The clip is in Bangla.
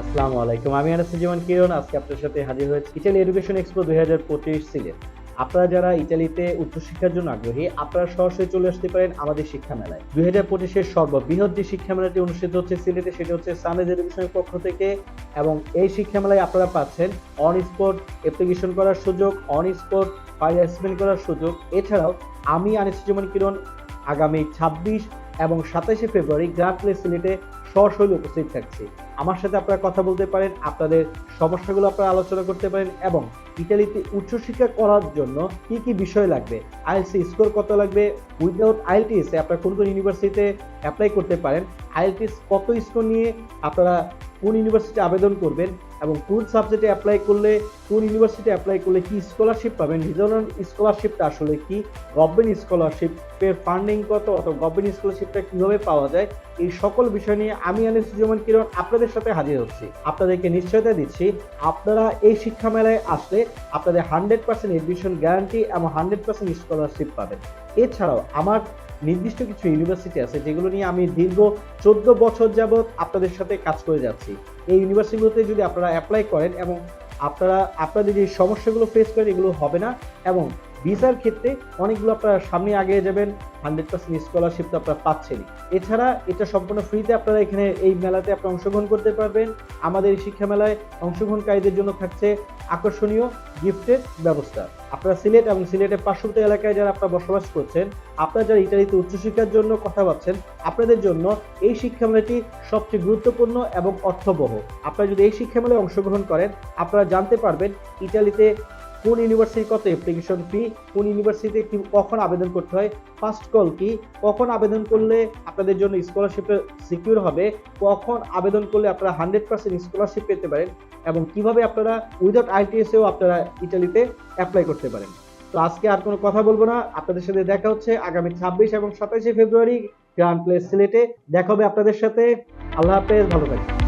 আসসালামু আলাইকুম। আমি আনাসুজ্জামান কিরণ আজকে আপনার সাথে হাজির হয়েছি ইতালি এডুকেশন এক্সপো 2025 সিলেট। আপনারা যারা ইতালিতে উচ্চশিক্ষার জন্য আগ্রহী, আপনারা সরাসরি চলে আসতে পারেন আমাদের শিক্ষা মেলায়। 2025 সর্ববৃহৎ যে শিক্ষা মেলাটি অনুষ্ঠিত হচ্ছে সিলেটে, সেটা হচ্ছে সানরাইজ এডুকেশনের পক্ষ থেকে। এবং এই শিক্ষা মেলায় আপনারা পাচ্ছেন অন স্পট অ্যাপ্লিকেশন করার সুযোগ, অন স্পট ফাইল অ্যাসাইনমেন্ট করার সুযোগ। এছাড়াও আমি আনাসুজ্জামান কিরণ আগামী 26 এবং 27 ফেব্রুয়ারি গ্র্যান্ড প্লেস সিলেটে সরাসরি উপস্থিত থাকছি। আমার সাথে আপনারা কথা বলতে পারেন, আপনাদের সমস্যাগুলো আপনারা আলোচনা করতে পারেন এবং ইতালিতে উচ্চশিক্ষা করার জন্য কি কি বিষয় লাগবে, আইএলটিএস স্কোর কত লাগবে, উইদাউট আইএলটিএস আপনারা কোন কোন ইউনিভার্সিটিতে অ্যাপ্লাই করতে পারেন, আইএলটিএস কত স্কোর নিয়ে আপনারা কোন ইউনিভার্সিটি আবেদন করবেন এবং কোন সাবজেক্টে অ্যাপ্লাই করলে, কোন ইউনিভার্সিটি অ্যাপ্লাই করলে কি স্কলারশিপ পাবেন, রিজনাল স্কলারশিপটা আসলে কি, গভর্নমেন্ট স্কলারশিপের ফান্ডিং কত অথবা গভর্নমেন্ট স্কলারশিপটা কিভাবে পাওয়া যায়, এই সকল বিষয় নিয়ে আমি আনাসুজ্জামান কিরণ আপনাদের সাথে হাজির হচ্ছি। আপনাদেরকে নিশ্চয়তা দিচ্ছি, আপনারা এই শিক্ষা মেলায় আসলে আপনাদের 100% এডমিশন গ্যারান্টি এবং 100% স্কলারশিপ পাবেন। এছাড়াও আমার নির্দিষ্ট কিছু ইউনিভার্সিটি আছে যেগুলো নিয়ে আমি দীর্ঘ 14 বছর যাবৎ আপনাদের সাথে কাজ করে যাচ্ছি। এই ইউনিভার্সিটিগুলোতে যদি আপনারা অ্যাপ্লাই করেন এবং আপনাদের যে সমস্যাগুলো ফেস করেন এগুলো হবে না এবং ভিসার ক্ষেত্রে অনেকগুলো আপনারা সামনে এগিয়ে যাবেন, 100% স্কলারশিপ তো আপনারা পাচ্ছেনই। এছাড়া এটা সম্পূর্ণ ফ্রিতে আপনারা এখানে এই মেলাতে আপনারা অংশগ্রহণ করতে পারবেন। আমাদের এই শিক্ষা মেলায় অংশগ্রহণকারীদের জন্য থাকছে আকর্ষণীয় গিফটের ব্যবস্থা। আপনারা সিলেট এবং সিলেটের পার্শ্ববর্তী এলাকায় যারা আপনারা বসবাস করছেন, আপনারা যারা ইতালিতে উচ্চশিক্ষার জন্য কথা ভাবছেন, আপনাদের জন্য এই শিক্ষা মেলাটি সবচেয়ে গুরুত্বপূর্ণ এবং অর্থবহ। আপনারা যদি এই শিক্ষা মেলায় অংশগ্রহণ করেন, আপনারা জানতে পারবেন ইতালিতে কোন ইউনিভার্সিটি কত অ্যাপ্লিকেশন ফি, কোন ইউনিভার্সিটিতে কখন আবেদন করতে হয়, ফার্স্ট কল কি, কখন আবেদন করলে আপনাদের জন্য স্কলারশিপে সিকিউর হবে, কখন আবেদন করলে আপনারা 100% স্কলারশিপ পেতে পারেন এবং কিভাবে আপনারা উইদাউট আইএলটিএসেও আপনারা ইতালিতে অ্যাপ্লাই করতে পারেন। তো আজকে আর কোনো কথা বলবো না, আপনাদের সাথে দেখা হচ্ছে আগামী 26 এবং 27 ফেব্রুয়ারি গ্র্যান্ড প্লেস সিলেটে। দেখা হবে আপনাদের সাথে। আল্লাহ হাফেজ, ভালো থাকবেন।